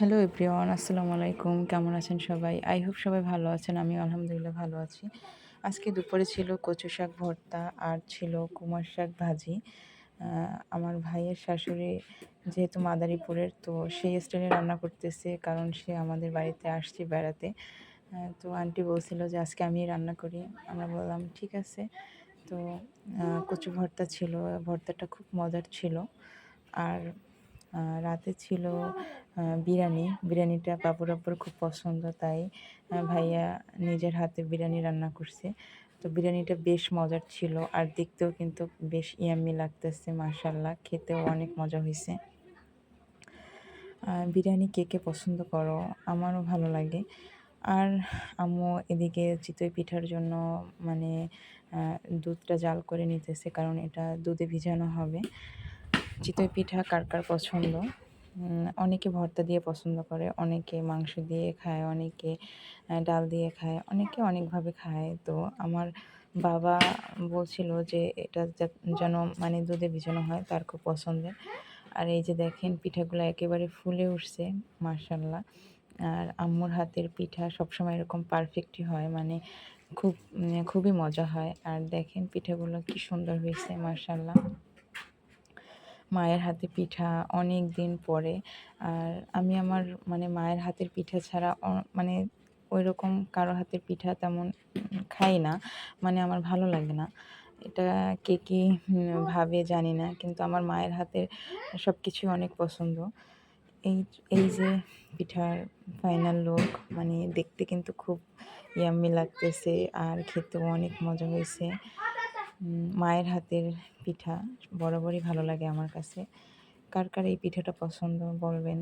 Hello everyone, আসসালামু আলাইকুম। কেমন আছেন সবাই? আই হোপ সবাই ভালো আছেন। আমিও আলহামদুলিল্লাহ ভালো আছি। আজকে দুপুরে ছিল কচু শাক ভর্তা আর ছিল কুমার শাক ভাজি। আ আমার ভাইয়ের শাশুড়ি যেহেতু মাদারীপুরের, তো সেই স্টাইলে রান্না করতেছে, কারণ সে আমাদের বাড়িতে আসছে বেড়াতে। তো আন্টি বলছিল যে আজকে আমিই রান্না করি। আমরা বললাম ঠিক আছে। তো কচু ভর্তা ছিল। ভর্তাটা খুব মজার ছিল। আর রাতে ছিল বিরিয়ানি। বিরিয়ানিটা বাবুর আব্বুর খুব পছন্দ, তাই ভাইয়া নিজের হাতে বিরিয়ানি রান্না করছে। তো বিরিয়ানিটা বেশ মজার ছিল আর দেখতেও কিন্তু বেশ ইয়াম্মি লাগতেছে, মাশাআল্লাহ। খেতেও অনেক মজা হইছে। বিরিয়ানি কে, কে পছন্দ করো? আমারও ভালো লাগে। আর আম্মু এদিকে চিতই পিঠার জন্য মানে আ দুধটা জাল করে নিতেছে, কারণ এটা দুধে ভিজানো হবে। চিতই পিঠা কার, কার পছন্দ? অনেকে ভর্তা দিয়ে পছন্দ করে, অনেকে মাংস দিয়ে খায়, অনেকে ডাল দিয়ে খায়, অনেকে অনেকভাবে খায়। তো আমার বাবা বলছিল যে এটা যেন মানে দুধে ভিজানো হয়, তার খুব পছন্দের। আর এই যে দেখেন পিঠাগুলো একেবারে ফুলে উঠছে, মাশাআল্লাহ। আর আম্মুর হাতের পিঠা সবসময় এরকম পারফেক্টই হয়, মানে খুবই মজা হয়। আর দেখেন পিঠাগুলো কি সুন্দর হয়েছে, মাশাআল্লাহ। মায়ের হাতে পিঠা অনেক দিন পরে। আর আমি আমার মানে মায়ের হাতের পিঠা ছাড়া মানে ওইরকম কারো হাতের পিঠা তেমন খাই না। মানে আমার ভালো লাগে না। এটা কে কি ভাবে জানি না। কিন্তু আমার মায়ের হাতের সবকিছুই অনেক পছন্দ। এই এই যে পিঠার ফাইনাল লুক, মানে দেখতে কিন্তু খুব ইয়াম্মি লাগতেছে আর খেতেও অনেক মজা হয়েছে। মায়ের হাতের পিঠা বরাবরই ভালো লাগে আমার কাছে। কার, কার এই পিঠাটা পছন্দ বলবেন?